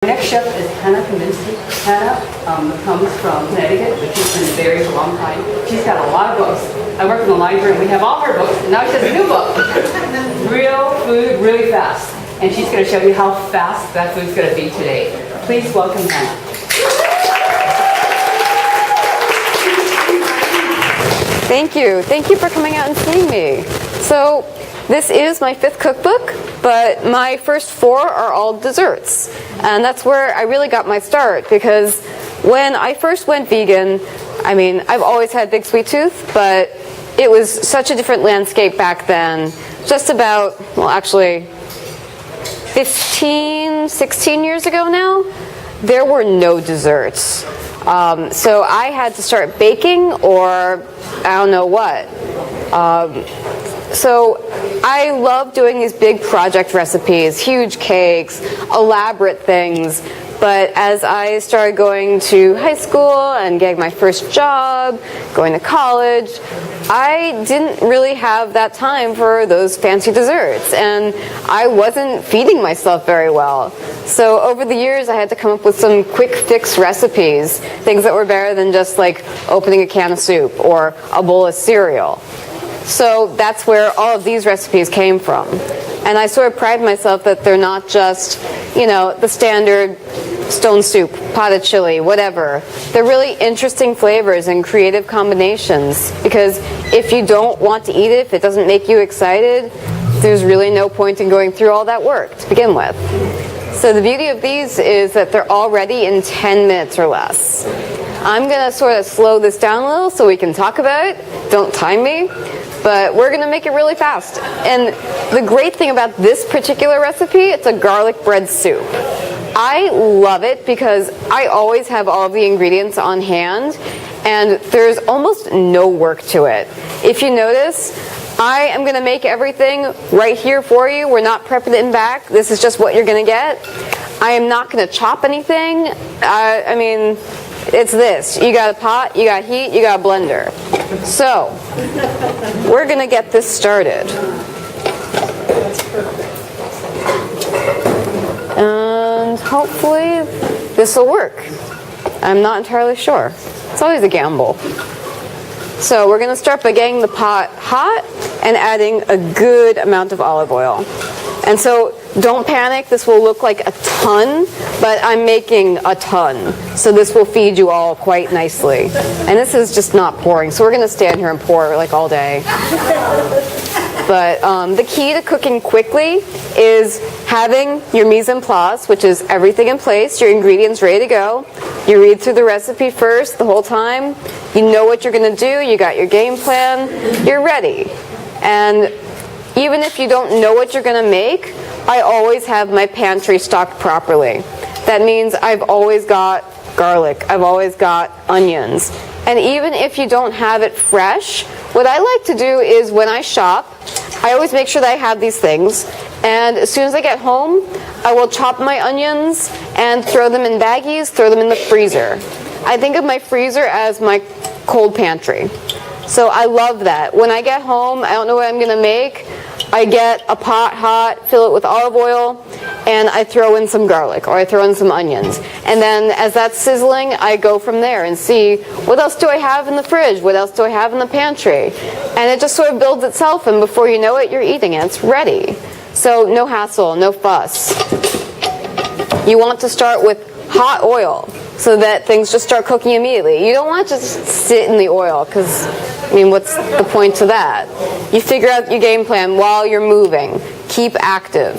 Next chef is Kaminsky. Hannah comes from Connecticut, but she's been in the area for a long time. She's got a lot of books. I work in the library and we have all her books, and now she has a new book. Real food, really fast. And she's going to show you how fast that food's going to be today. Please welcome Hannah. Thank you. Thank you for coming out and seeing me. So this is my 5th cookbook, but my first 4 are all desserts. And that's where I really got my start, because when I first went vegan, I mean, I've always had big sweet tooth, but it was such a different landscape back then. Just about, well, actually 15, 16 years ago now, there were no desserts. So I had to start baking, or I don't know what. So I love doing these big project recipes, huge cakes, elaborate things. But as I started going to high school and getting my first job, going to college, I didn't really have that time for those fancy desserts, and I wasn't feeding myself very well. So over the years, I had to come up with some quick fix recipes, things that were better than just like opening a can of soup or a bowl of cereal. So that's where all of these recipes came from. And I sort of pride myself that they're not just, you know, the standard stone soup, potted chili, whatever. They're really interesting flavors and creative combinations, because if you don't want to eat it, if it doesn't make you excited, there's really no point in going through all that work to begin with. So the beauty of these is that they're all ready in 10 minutes or less. I'm going to sort of slow this down a little so we can talk about it. Don't time me. But we're going to make it really fast. And the great thing about this particular recipe, it's a garlic bread soup. I love it because I always have all of the ingredients on hand, and there's almost no work to it. If you notice, I am going to make everything right here for you. We're not prepping it in back. This is just what you're going to get. I am not going to chop anything. I mean, it's this. You got a pot, you got heat, you got a blender. So, we're going to get this started. And hopefully this will work. I'm not entirely sure. It's always a gamble. So we're going to start by getting the pot hot and adding a good amount of olive oil. And so don't panic, this will look like a ton, but I'm making a ton. So this will feed you all quite nicely. And this is just not pouring, so we're going to stand here and pour like all day. But the key to cooking quickly is having your mise en place, which is everything in place, your ingredients ready to go. You read through the recipe first the whole time. You know what you're going to do. You got your game plan. You're ready. And even if you don't know what you're going to make, I always have my pantry stocked properly. That means I've always got garlic. I've always got onions. And even if you don't have it fresh, what I like to do is when I shop, I always make sure that I have these things. And as soon as I get home, I will chop my onions and throw them in baggies, throw them in the freezer. I think of my freezer as my cold pantry. So I love that. When I get home, I don't know what I'm going to make. I get a pot hot, fill it with olive oil, and I throw in some garlic, or I throw in some onions. And then as that's sizzling, I go from there and see, what else do I have in the fridge? What else do I have in the pantry? And it just sort of builds itself, and before you know it, you're eating it. It's ready. So no hassle, no fuss. You want to start with hot oil so that things just start cooking immediately. You don't want to just sit in the oil, because I mean, what's the point to that? You figure out your game plan while you're moving. Keep active.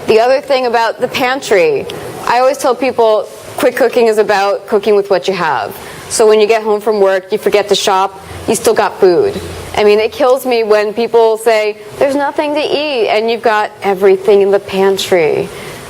The other thing about the pantry, I always tell people quick cooking is about cooking with what you have. So when you get home from work, you forget to shop, you still got food. I mean, it kills me when people say, there's nothing to eat, and you've got everything in the pantry.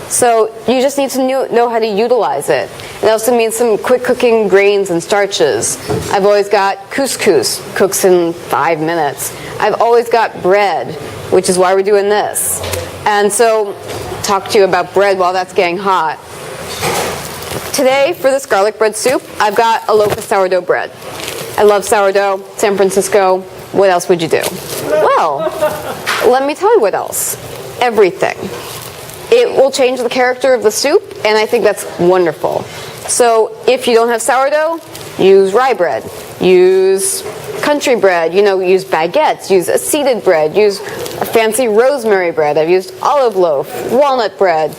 So you just need to know how to utilize it. It also means some quick cooking grains and starches. I've always got couscous, cooks in 5 minutes. I've always got bread, which is why we're doing this. And so, talk to you about bread while that's getting hot. Today, for this garlic bread soup, I've got a loaf of sourdough bread. I love sourdough, San Francisco. What else would you do? Well, let me tell you what else. Everything. it will change the character of the soup, and I think that's wonderful. So if you don't have sourdough, use rye bread, use country bread, use baguettes, use seeded bread, use a fancy rosemary bread. I've used olive loaf, walnut bread.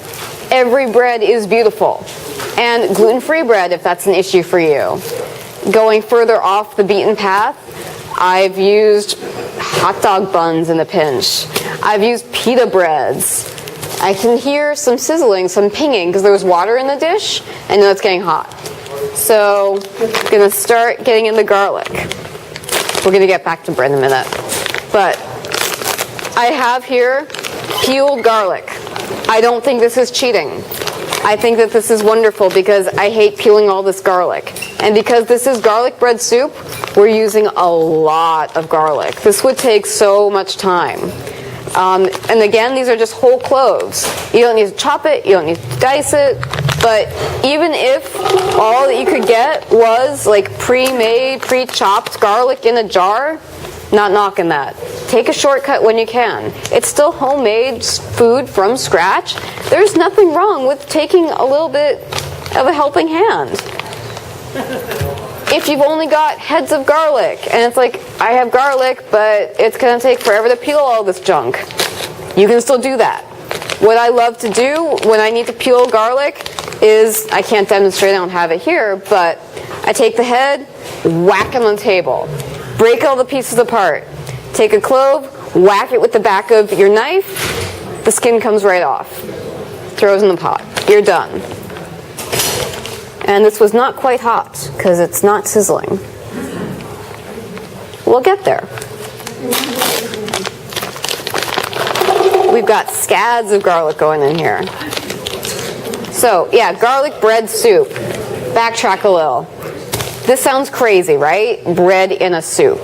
Every bread is beautiful. And gluten-free bread if that's an issue for you. Going further off the beaten path, I've used hot dog buns in a pinch. I've used pita breads. I can hear some sizzling, some pinging, because there was water in the dish, and now it's getting hot. So I'm going to start getting in the garlic. We're going to get back to bread in a minute. But I have here peeled garlic. I don't think this is cheating. I think that this is wonderful because I hate peeling all this garlic. And because this is garlic bread soup, we're using a lot of garlic. This would take so much time. And again, these are just whole cloves. You don't need to chop it, you don't need to dice it, but even if all that you could get was like pre-made, pre-chopped garlic in a jar, not knocking that. Take a shortcut when you can. It's still homemade food from scratch. There's nothing wrong with taking a little bit of a helping hand. If you've only got heads of garlic, and it's like, I have garlic, but it's going to take forever to peel all this junk, you can still do that. What I love to do when I need to peel garlic is, I can't demonstrate, I don't have it here, but I take the head, whack it on the table, break all the pieces apart, take a clove, whack it with the back of your knife, the skin comes right off, throws in the pot, you're done. And this was not quite hot, because it's not sizzling. We'll get there. We've got scads of garlic going in here. So, yeah, garlic bread soup. Backtrack a little. This sounds crazy, right? Bread in a soup.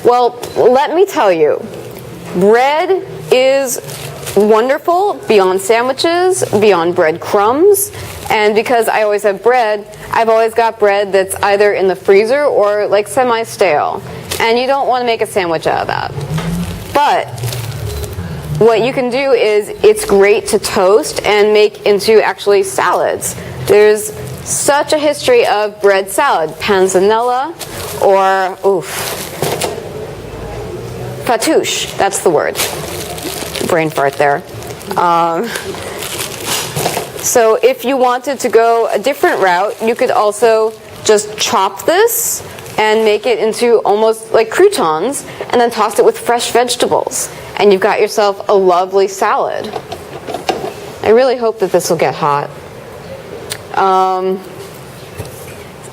Well, let me tell you, bread is wonderful beyond sandwiches, beyond bread crumbs. And because I always have bread, I've always got bread that's either in the freezer or like semi-stale. And you don't want to make a sandwich out of that. But what you can do is it's great to toast and make into actually salads. There's such a history of bread salad. Panzanella or, fatouche, that's the word. Brain fart there. So if you wanted to go a different route, you could also just chop this and make it into almost like croutons and then toss it with fresh vegetables. And you've got yourself a lovely salad. I really hope that this will get hot.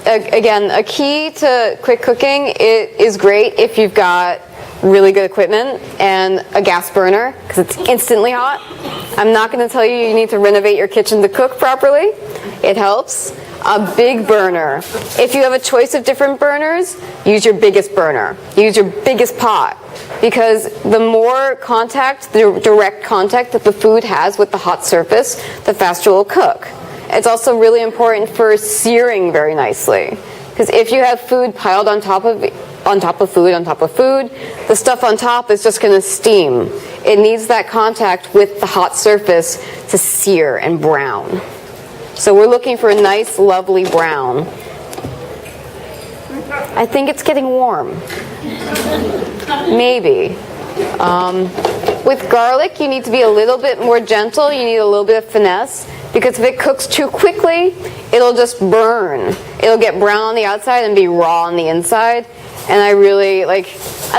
Again, a key to quick cooking, it is great if you've got really good equipment and a gas burner because it's instantly hot. I'm not going to tell you need to renovate your kitchen to cook properly. It helps. A big burner. If you have a choice of different burners, use your biggest burner. Use your biggest pot because the more contact, the direct contact that the food has with the hot surface, the faster it will cook. It's also really important for searing very nicely because if you have food piled on top of food, the stuff on top is just going to steam. It needs that contact with the hot surface to sear and brown. So we're looking for a nice, lovely brown. I think it's getting warm. Maybe. With garlic, you need to be a little bit more gentle. You need a little bit of finesse because if it cooks too quickly, it'll just burn. It'll get brown on the outside and be raw on the inside. And I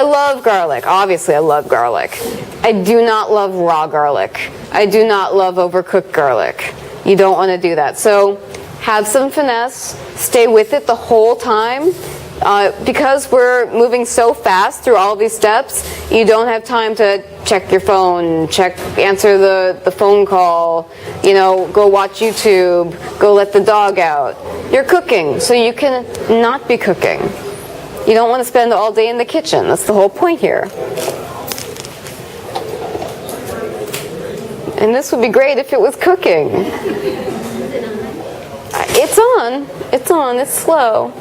love garlic. Obviously, I love garlic. I do not love raw garlic. I do not love overcooked garlic. You don't want to do that. So have some finesse. Stay with it the whole time. Because we're moving so fast through all of these steps, you don't have time to check your phone, answer the phone call, go watch YouTube, go let the dog out. You're cooking, so you can not be cooking. You don't want to spend all day in the kitchen. That's the whole point here. And this would be great if it was cooking. It's on. It's slow.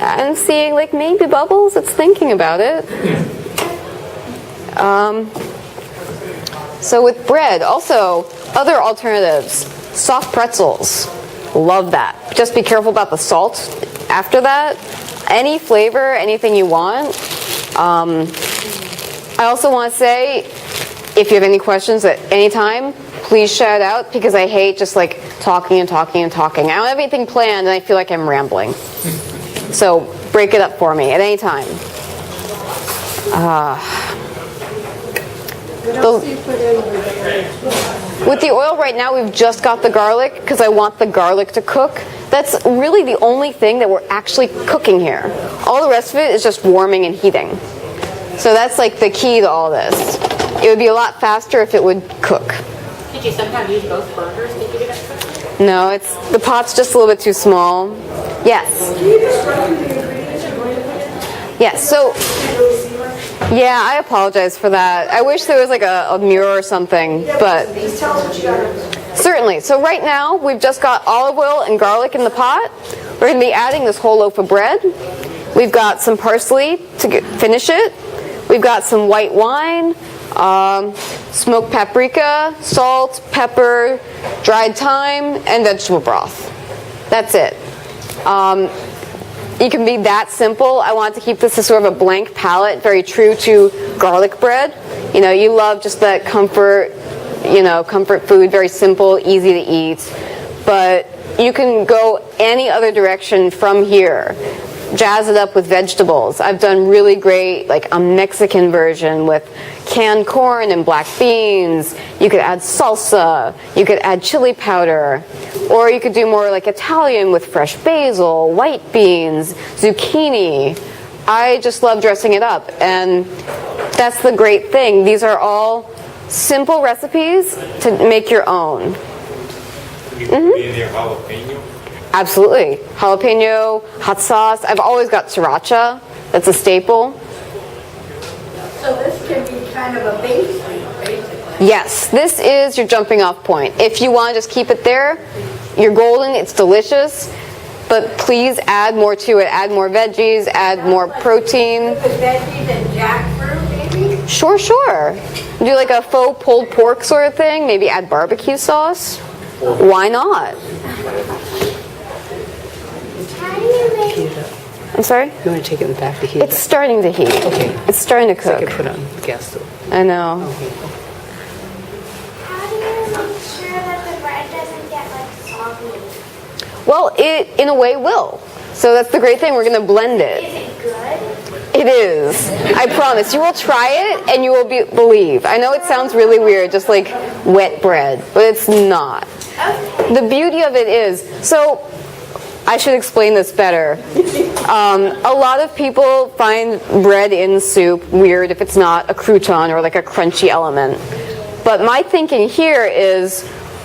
I'm seeing maybe bubbles. It's thinking about it. So with bread, also, Other alternatives, soft pretzels. Love that. Just be careful about the salt after that. Any flavor, anything you want. I also want to say, if you have any questions at any time, please shout out, because I hate just like talking and talking and talking. I don't have anything planned and I feel like I'm rambling. So break it up for me at any time. With the oil right now, we've just got the garlic because I want the garlic to cook. That's really the only thing that we're actually cooking here. All the rest of it is just warming and heating. So that's like the key to all this. It would be a lot faster if it would cook. Did you sometimes use both burners to get it up? No, the pot's just a little bit too small. Yes. Can you describe the ingredients you're going to put in? Yes, so yeah, I apologize for that. I wish there was like a mirror or something, but Please tell us what you got. certainly. So right now, we've just got olive oil and garlic in the pot. We're going to be adding this whole loaf of bread. We've got some parsley to finish it. We've got some white wine, smoked paprika, salt, pepper, dried thyme, and vegetable broth. That's it. It can be that simple. I wanted to keep this as sort of a blank palette, very true to garlic bread. You know, you love just that comfort, comfort food, very simple, easy to eat. But you can go any other direction from here. Jazz it up with vegetables. I've done really great, like a Mexican version with canned corn and black beans. You could add salsa. You could add chili powder. Or you could do more like Italian with fresh basil, white beans, zucchini. I just love dressing it up. And that's the great thing. These are all simple recipes to make your own. You put in there jalapeno. Absolutely. Jalapeno, hot sauce. I've always got sriracha. That's a staple. So this can be kind of a base, basically. Yes, this is your jumping off point. If you want to just keep it there, you're golden, it's delicious. But please add more to it. Add more veggies, add more protein. With veggies and jackfruit, maybe? Sure. Do like a faux pulled pork sort of thing. Maybe add barbecue sauce. Why not? How do you make I'm sorry? You want to take it in the back to heat? It's starting to heat. Okay. It's starting to I can cook. put it on the gas stove. I know. how do you make sure that the bread doesn't get like soggy? Well, it in a way will. So that's the great thing. We're going to blend it. Is it good? It is. I promise. You will try it and you will believe. I know it sounds really weird, just like wet bread, but it's not. Okay. The beauty of it is, so I should explain this better. A lot of people find bread in soup weird if it's not a crouton or like a crunchy element. But my thinking here is,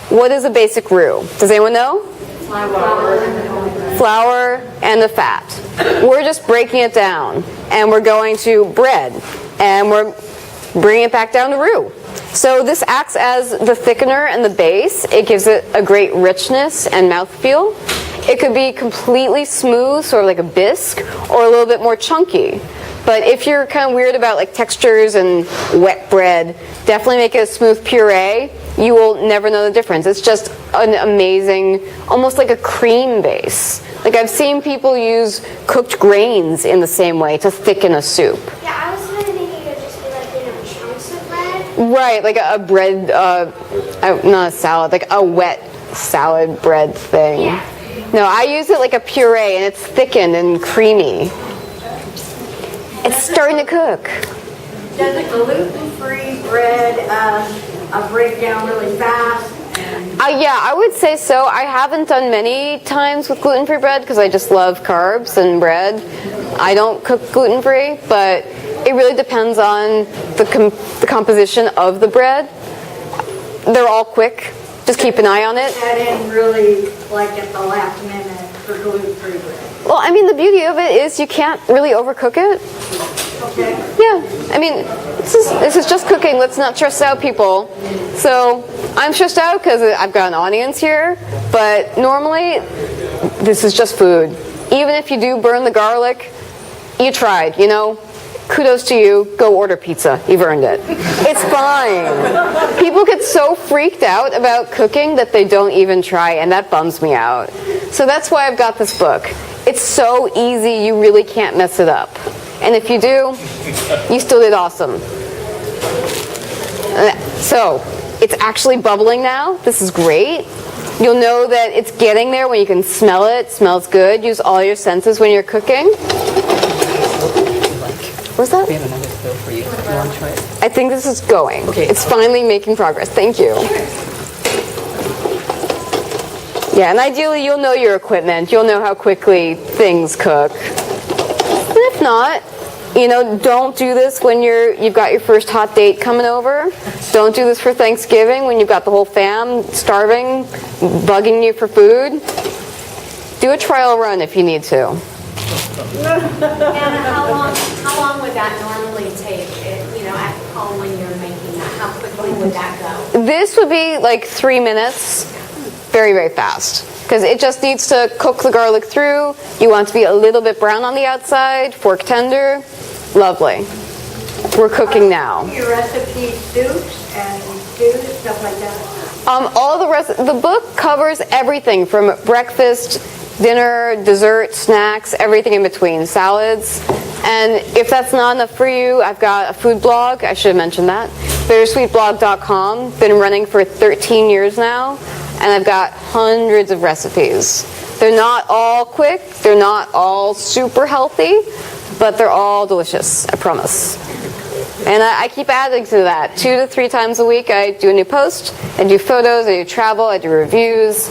what is a basic roux? Does anyone know? Flour and the fat. We're just breaking it down, and we're going to bread, and we're bringing it back down to roux. So this acts as the thickener and the base. It gives it a great richness and mouthfeel. It could be completely smooth, sort of like a bisque, or a little bit more chunky. But if you're kind of weird about like textures and wet bread, definitely make it a smooth puree. You will never know the difference. It's just an amazing, almost like a cream base. Like I've seen people use cooked grains in the same way to thicken a soup. Yeah, I was kind of thinking it would just be like, chunks of bread. Right, like a bread, not a salad, like a wet salad bread thing. Yeah. No, I use it like a puree, and it's thickened and creamy. It's starting to cook. Does a gluten-free bread break down really fast? Yeah, I would say so. I haven't done many times with gluten-free bread because I just love carbs and bread. I don't cook gluten-free, but it really depends on the composition of the bread. They're all quick. Just keep an eye on it. That in really like at the last minute for gluten-free bread. Well, I mean, the beauty of it is you can't really overcook it. Okay. Yeah, I mean, this is just cooking. Let's not stress out people. So I'm stressed out because I've got an audience here, but normally this is just food. Even if you do burn the garlic, you tried, kudos to you. Go order pizza. You've earned it. It's fine. People get so freaked out about cooking that they don't even try, and that bums me out. So that's why I've got this book. It's so easy, you really can't mess it up. And if you do, you still did awesome. So, it's actually bubbling now. This is great. You'll know that it's getting there when you can smell it. It smells good. Use all your senses when you're cooking. What's that? We have another stove for you. You want to try it? I think this is going. Okay. It's finally making progress. Thank you. Yeah, and ideally you'll know your equipment. You'll know how quickly things cook. And if not, you know, don't do this when you've got your first hot date coming over. Don't do this for Thanksgiving when you've got the whole fam starving, bugging you for food. Do a trial run if you need to. Anna, how long would that normally take? At home when you're making that, how quickly would that go? This would be like 3 minutes, very, very fast. Because it just needs to cook the garlic through. You want it to be a little bit brown on the outside, fork tender. Lovely. We're cooking now. Your recipe soups and stews, stuff like that. All the rest, the book covers everything from breakfast, dinner, dessert, snacks, everything in between, salads. And if that's not enough for you, I've got a food blog. I should have mentioned that. bittersweetblog.com. Been running for 13 years now. And I've got hundreds of recipes. They're not all quick. They're not all super healthy. But they're all delicious, I promise. And I keep adding to that. 2 to 3 times a week I do a new post. I do photos, I do travel, I do reviews.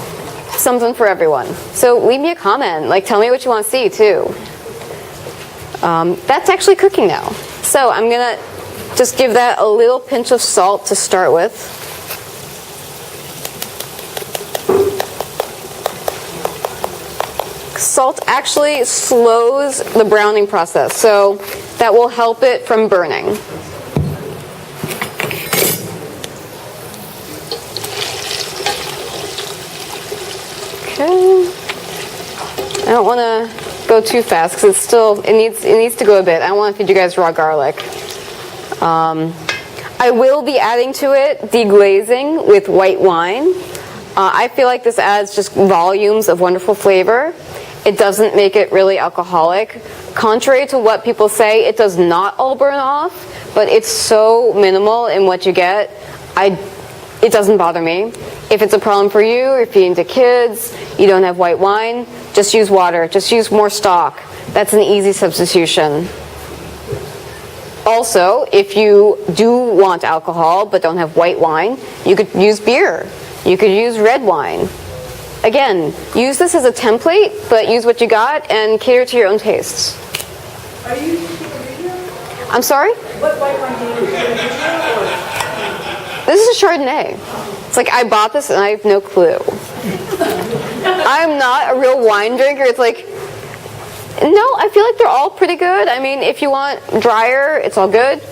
Something for everyone. So leave me a comment. Like, tell me what you want to see, too. That's actually cooking now. So I'm going to just give that a little pinch of salt to start with. Salt actually slows the browning process, so that will help it from burning. Okay. I don't want to go too fast because it needs to go a bit. I don't want to feed you guys raw garlic. I will be adding to it deglazing with white wine. I feel like this adds just volumes of wonderful flavor. It doesn't make it really alcoholic. Contrary to what people say, it does not all burn off, but it's so minimal in what you get. It doesn't bother me. If it's a problem for you, or if you're into kids, you don't have white wine, just use water. Just use more stock. That's an easy substitution. Also, if you do want alcohol but don't have white wine, you could use beer. You could use red wine. Again, use this as a template, but use what you got and cater to your own tastes. Are you using Chardonnay? I'm sorry? What white wine do you use? This is a Chardonnay. It's like I bought this and I have no clue. I'm not a real wine drinker. It's like, no, I feel like they're all pretty good. I mean, if you want drier, it's all good.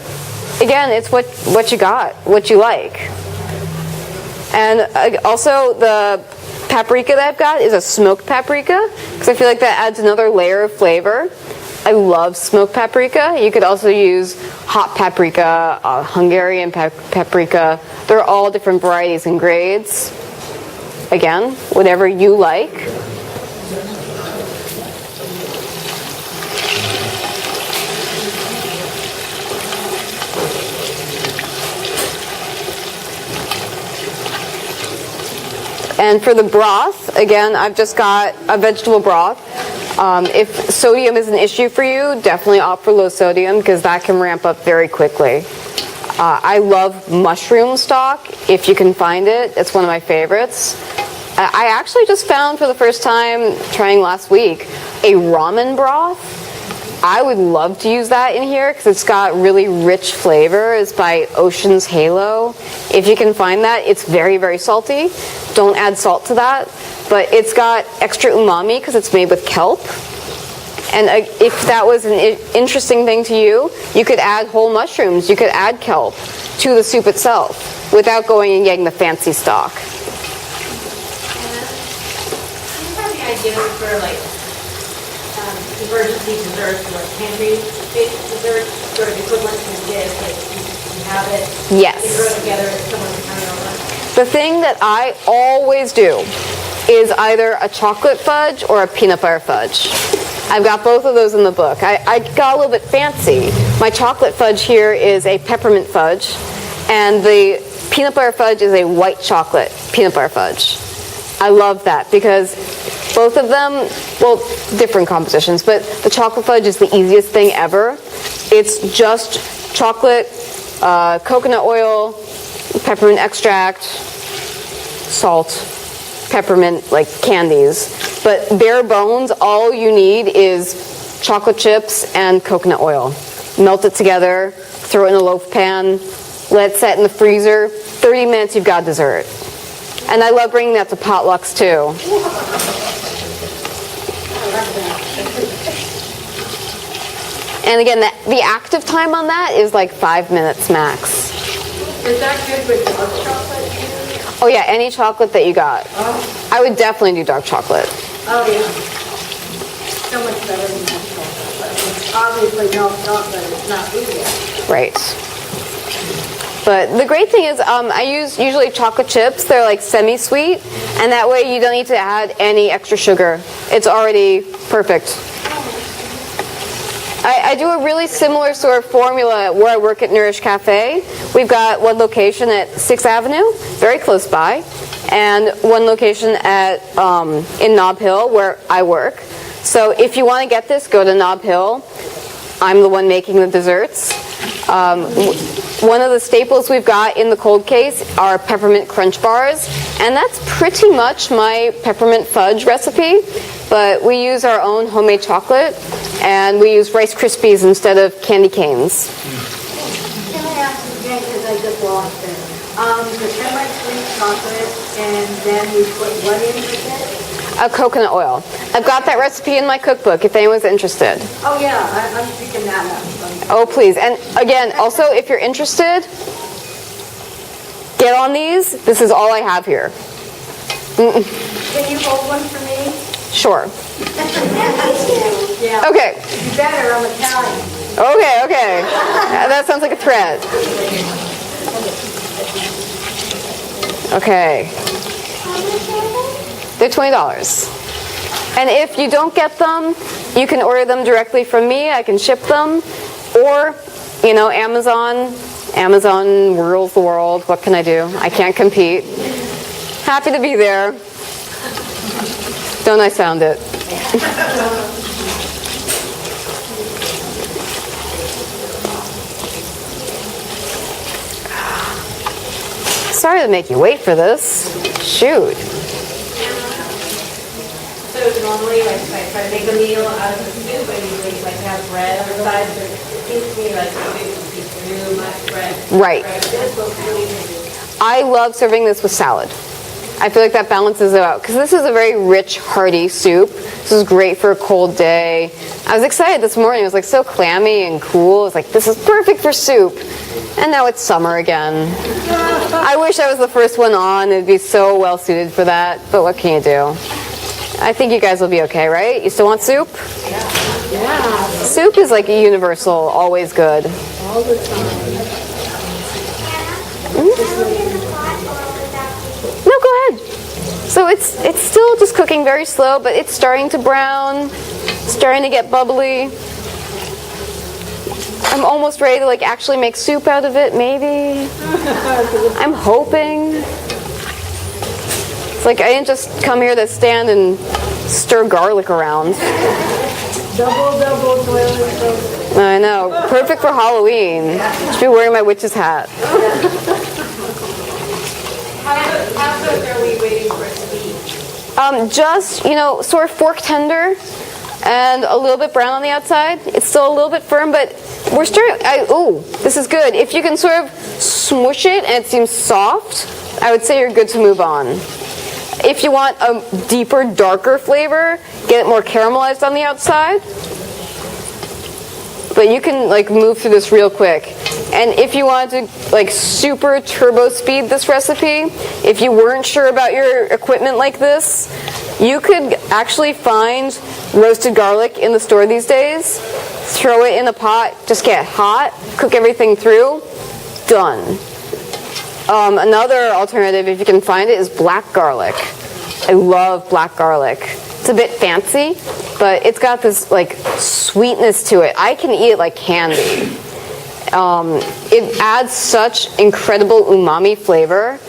Again, it's what you got, what you like. And also the paprika that I've got is a smoked paprika because I feel like that adds another layer of flavor. I love smoked paprika. You could also use hot paprika, Hungarian paprika. They're all different varieties and grades. Again, whatever you like. And for the broth, again, I've just got a vegetable broth. If sodium is an issue for you, definitely opt for low sodium because that can ramp up very quickly. I love mushroom stock, if you can find it. It's one of my favorites. I actually just found for the first time, trying last week, a ramen broth. I would love to use that in here because it's got really rich flavor. It's by Ocean's Halo. If you can find that, it's very, very salty. Don't add salt to that. But it's got extra umami because it's made with kelp. And if that was an interesting thing to you, you could add whole mushrooms. You could add kelp to the soup itself without going and getting the fancy stock. Do you have any ideas for like emergency desserts, like pantry based desserts? sort of equivalent to this, like you have it, Yes. you throw it together, it's someone to turn it over. The thing that I always do is either a chocolate fudge or a peanut butter fudge. I've got both of those in the book. I got a little bit fancy. My chocolate fudge here is a peppermint fudge, and the peanut butter fudge is a white chocolate peanut butter fudge. I love that because both of them, well, different compositions, but the chocolate fudge is the easiest thing ever. It's just chocolate, coconut oil, peppermint extract, salt, peppermint, like candies. But bare bones, all you need is chocolate chips and coconut oil. Melt it together, throw it in a loaf pan, let it set in the freezer. 30 minutes, you've got dessert. And I love bringing that to potlucks too. And again, the active time on that is like 5 minutes max. Is that good with dark chocolate? Oh yeah, any chocolate that you got. I would definitely do dark chocolate. Oh, yeah. So much better than that chocolate. But obviously, no chocolate is not easy. Right. But the great thing is I use usually chocolate chips. They're like semi-sweet, and that way you don't need to add any extra sugar. It's already perfect. I do a really similar sort of formula where I work at Nourish Cafe. We've got one location at 6th Avenue, very close by, and one location at in Nob Hill where I work. So if you want to get this, go to Nob Hill. I'm the one making the desserts. One of the staples we've got in the cold case are peppermint crunch bars, and that's pretty much my peppermint fudge recipe, but we use our own homemade chocolate, and we use Rice Krispies instead of candy canes. Can I ask again, because I just lost it? The semi-sweet chocolate, and then you put what in with it? Coconut oil. I've got that recipe in my cookbook if anyone's interested. Oh, yeah, I'm picking that up. Oh, please. And again, also, if you're interested, get on these. This is all I have here. Can you hold one for me? Sure. Yeah. Okay. You better, I'm Italian. Okay. That sounds like a threat. Okay. They're $20. And if you don't get them, you can order them directly from me. I can ship them. Or, Amazon. Amazon rules the world. What can I do? I can't compete. Happy to be there. Don't I sound it? Sorry to make you wait for this. Shoot. So normally, like, if I try to make a meal out of the soup, I usually like to have bread on the side, but it seems to me like it's too much bread. Right. This looks really good. I love serving this with salad. I feel like that balances it out because this is a very rich, hearty soup. This is great for a cold day. I was excited this morning. It was like so clammy and cool. It's like, this is perfect for soup. And now it's summer again. I wish I was the first one on. It'd be so well suited for that. But what can you do? I think you guys will be okay, right? You still want soup? Yeah. Soup is like a universal, always good. All the time. No, go ahead. So it's still just cooking very slow, but it's starting to brown, starting to get bubbly. I'm almost ready to like actually make soup out of it, maybe. I'm hoping. It's like I didn't just come here to stand and stir garlic around. Double toilet. I know. Perfect for Halloween. Should be wearing my witch's hat. How quick are we waiting for it to be? Just, sort of fork tender and a little bit brown on the outside. It's still a little bit firm, but we're starting. This is good. If you can sort of smush it and it seems soft, I would say you're good to move on. If you want a deeper, darker flavor, get it more caramelized on the outside. But you can move through this real quick. And if you wanted to super turbo speed this recipe, if you weren't sure about your equipment like this, you could actually find roasted garlic in the store these days. throw it in a pot, just get hot, cook everything through, done. Another alternative, if you can find it, is black garlic. I love black garlic. It's a bit fancy, but it's got this like sweetness to it. I can eat it like candy. It adds such incredible umami flavor,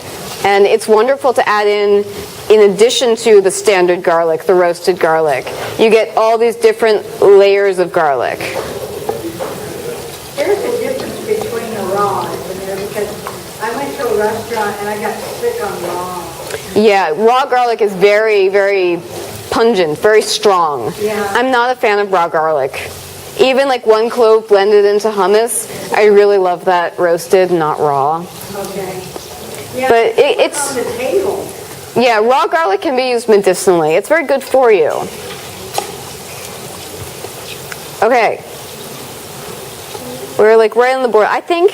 and it's wonderful to add in addition to the standard garlic, the roasted garlic. You get all these different layers of garlic. There's a difference between the raw and vanilla because I went to a restaurant and I got sick on raw. Yeah, raw garlic is very, very pungent, very strong. Yeah. I'm not a fan of raw garlic. Even like 1 clove blended into hummus, I really love that roasted, not raw. Okay. Yeah, But it's, on the table. yeah, raw garlic can be used medicinally. It's very good for you. Okay. We're like right on the board. I think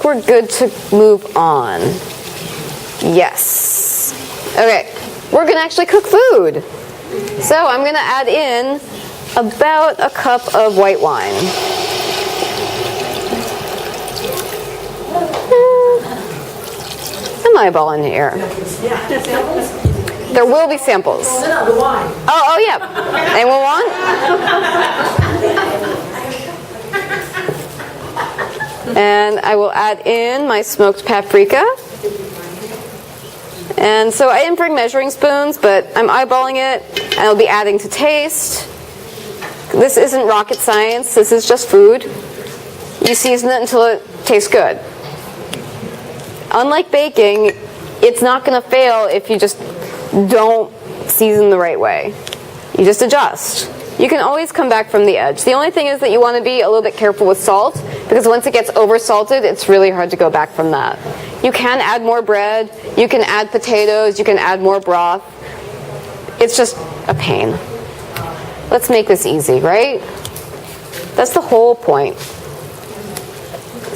we're good to move on. Yes. Okay. We're going to actually cook food. So I'm going to add in about a cup of white wine. I'm eyeballing here. There will be samples. No, the wine. Oh yeah. Anyone want? And I will add in my smoked paprika. And so I didn't bring measuring spoons, but I'm eyeballing it, and I'll be adding to taste. This isn't rocket science. This is just food. You season it until it tastes good. Unlike baking, it's not going to fail if you just don't season the right way. You just adjust. You can always come back from the edge. The only thing is that you want to be a little bit careful with salt, because once it gets over-salted, it's really hard to go back from that. You can add more bread, you can add potatoes, you can add more broth. It's just a pain. Let's make this easy, right? That's the whole point.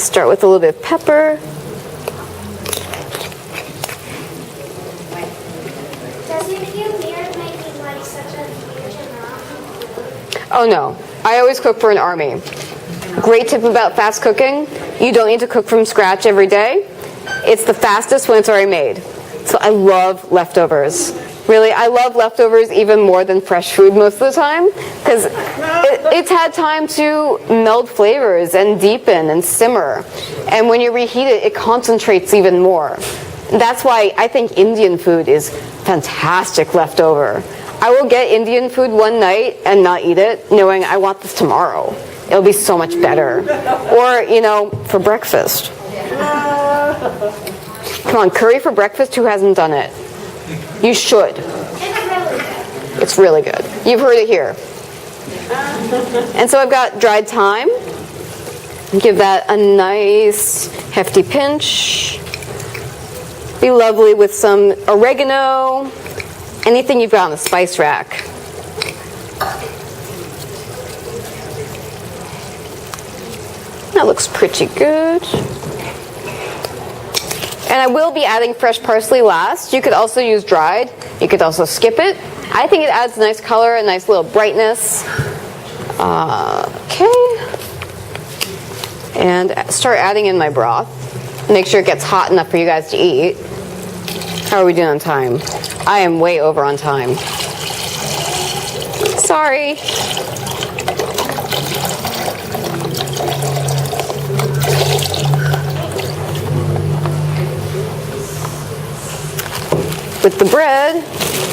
Start with a little bit of pepper. Does it feel weird making like such a huge amount of food? Oh no, I always cook for an army. Great tip about fast cooking, you don't need to cook from scratch every day. It's the fastest when it's already made. So I love leftovers. Really, I love leftovers even more than fresh food most of the time, because it's had time to meld flavors and deepen and simmer. And when you reheat it, it concentrates even more. That's why I think Indian food is fantastic leftover. I will get Indian food one night and not eat it, knowing I want this tomorrow. It'll be so much better. Or, you know, for breakfast. Come on, curry for breakfast? Who hasn't done it? You should. It's really good. You've heard it here. And so I've got dried thyme. Give that a nice hefty pinch. Be lovely with some oregano. Anything you've got on the spice rack. That looks pretty good. And I will be adding fresh parsley last. You could also use dried. You could also skip it. I think it adds a nice color, a nice little brightness. Okay. And start adding in my broth. Make sure it gets hot enough for you guys to eat. How are we doing on time? I am way over on time. Sorry. With the bread,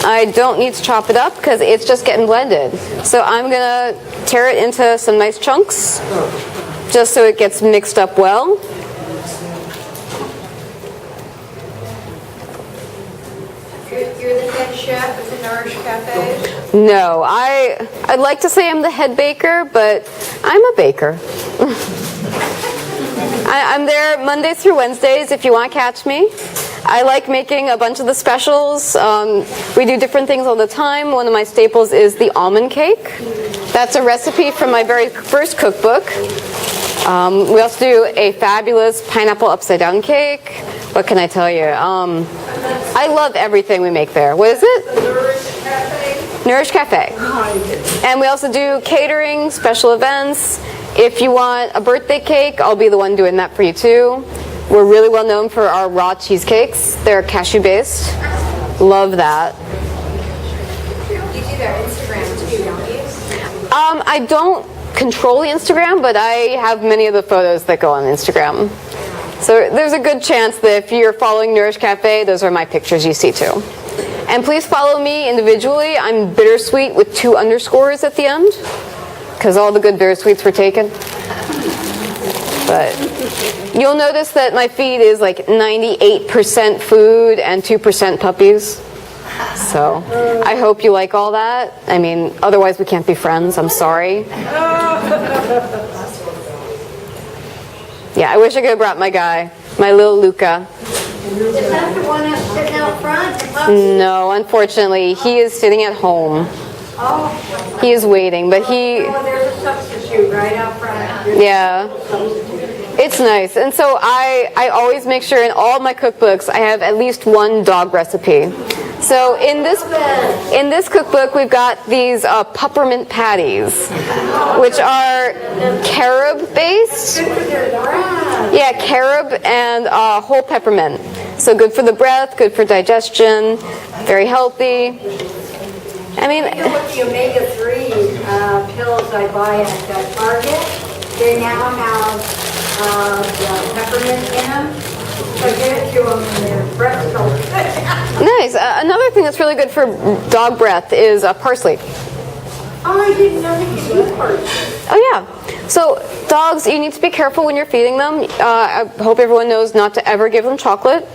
I don't need to chop it up because it's just getting blended. So I'm going to tear it into some nice chunks just so it gets mixed up well. You're the head chef at the Nourish Cafe? No, I'd like to say I'm the head baker, but I'm a baker. I'm there Mondays through Wednesdays if you want to catch me. I like making a bunch of the specials. We do different things all the time. One of my staples is the almond cake. That's a recipe from my very first cookbook. We also do a fabulous pineapple upside down cake. What can I tell you? I love everything we make there. What is it? The Nourish Cafe? Nourish Cafe. And we also do catering, special events. If you want a birthday cake, I'll be the one doing that for you too. We're really well known for our raw cheesecakes. They're cashew based. Love that. You do their Instagram too, don't you? I don't control the Instagram, but I have many of the photos that go on Instagram. So there's a good chance that if you're following Nourish Cafe, those are my pictures you see too. And please follow me individually. I'm bittersweet with 2 underscores at the end, because all the good bittersweets were taken. But you'll notice that my feed is like 98% food and 2% puppies. So I hope you like all that. I mean, otherwise we can't be friends. I'm sorry. Yeah, I wish I could have brought my guy, my little Luca. Is that the one that's sitting out front? No, unfortunately, he is sitting at home. Oh, He is waiting, but he, well, there's a substitute right out front. yeah, it's nice. And so I always make sure in all my cookbooks I have at least one dog recipe. So in this cookbook we've got these peppermint patties, which are carob based. Yeah, carob and whole peppermint. So good for the breath, good for digestion, very healthy. I mean, You know what the omega-3 pills I buy at Target? They now have the peppermint in them. So I give it to them and their breath smells good. nice. Another thing that's really good for dog breath is parsley. Oh, I didn't know they could use parsley. Oh yeah. So dogs, you need to be careful when you're feeding them. I hope everyone knows not to ever give them chocolate.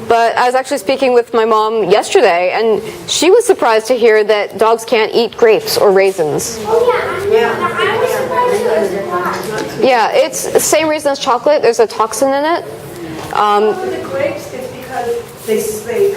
But I was actually speaking with my mom yesterday, and she was surprised to hear that dogs can't eat grapes or raisins. Oh yeah, I was surprised it was black. Yeah, it's the same reason as chocolate. There's a toxin in it. For the grapes, it's because they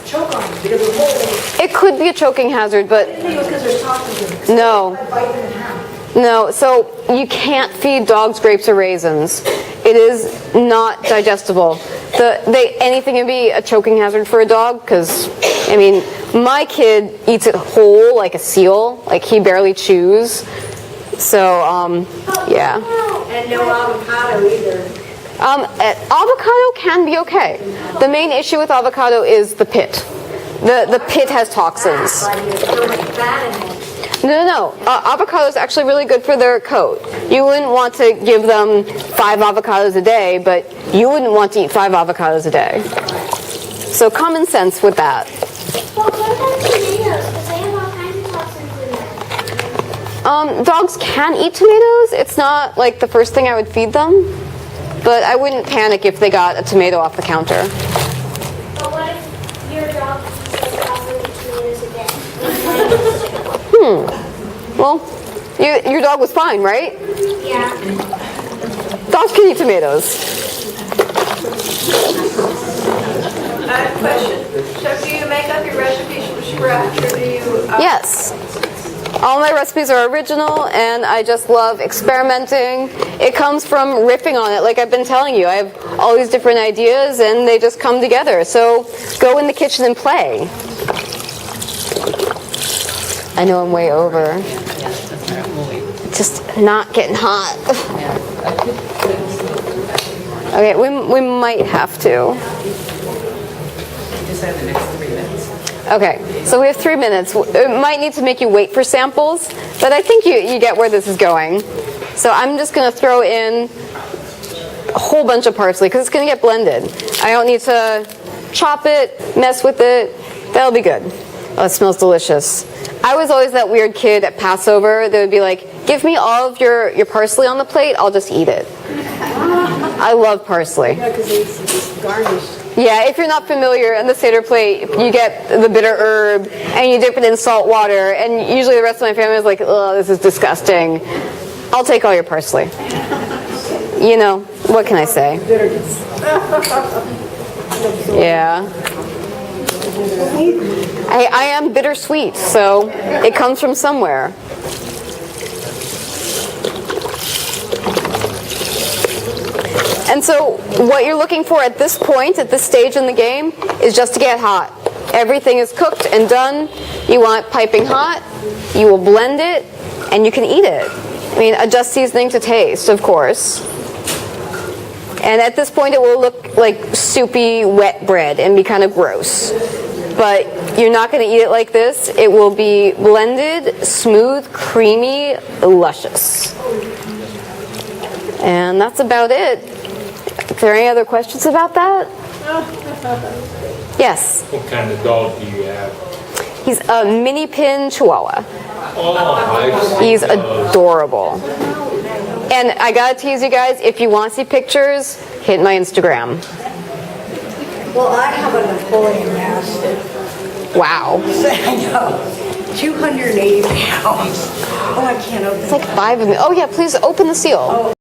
choke on them because of mold. It could be a choking hazard, but I think it was because there's toxins in it. no. I bite them in half. No, so you can't feed dogs grapes or raisins. It is not digestible. Anything can be a choking hazard for a dog because, I mean, my kid eats it whole like a seal, like he barely chews. So, yeah. And no avocado either. Avocado can be okay. The main issue with avocado is the pit. The pit has toxins. Like there's so much fat in it. No. Avocado is actually really good for their coat. You wouldn't want to give them 5 avocados a day, but you wouldn't want to eat 5 avocados a day. So common sense with that. Well, what about tomatoes? Because they have all kinds of toxins in them. Dogs can eat tomatoes. It's not like the first thing I would feed them, but I wouldn't panic if they got a tomato off the counter. But what if your dog eats possibly tomatoes a day? Well, your dog was fine, right? Yeah. Dogs can eat tomatoes. I have a question. So do you make up your recipes from scratch or do you... Yes. All my recipes are original, and I just love experimenting. It comes from riffing on it, like I've been telling you. I have all these different ideas, and they just come together. So go in the kitchen and play. I know I'm way over. Just not getting hot. Okay, we might have to. Just have the next 3 minutes. Okay, so we have 3 minutes. It might need to make you wait for samples, but I think you get where this is going. So I'm just going to throw in a whole bunch of parsley because it's going to get blended. I don't need to chop it, mess with it. That'll be good. Oh, it smells delicious. I was always that weird kid at Passover that would be like, give me all of your parsley on the plate, I'll just eat it. I love parsley. Yeah, because it's garnished. Yeah, if you're not familiar, on the Seder plate, you get the bitter herb, and you dip it in salt water, and usually the rest of my family is like, oh, this is disgusting. I'll take all your parsley. You know, what can I say? Bitterness. Yeah. I am bittersweet, so it comes from somewhere. And so what you're looking for at this point, at this stage in the game, is just to get hot. everything is cooked and done, you want it piping hot, you will blend it, and you can eat it. I mean, adjust seasoning to taste, of course. And at this point, it will look like soupy, wet bread and be kind of gross. But you're not going to eat it like this. It will be blended, smooth, creamy, luscious. And that's about it. Is there any other questions about that? Yes. What kind of dog do you have? He's a mini pin Chihuahua. Oh, He's adorable. And I gotta tease you guys, if you want to see pictures, hit my Instagram. Well, I have a Napoleon Mastiff. Wow. I know. 280 pounds. Oh, I can't open it. It's like 5 of me. Oh yeah, please open the seal.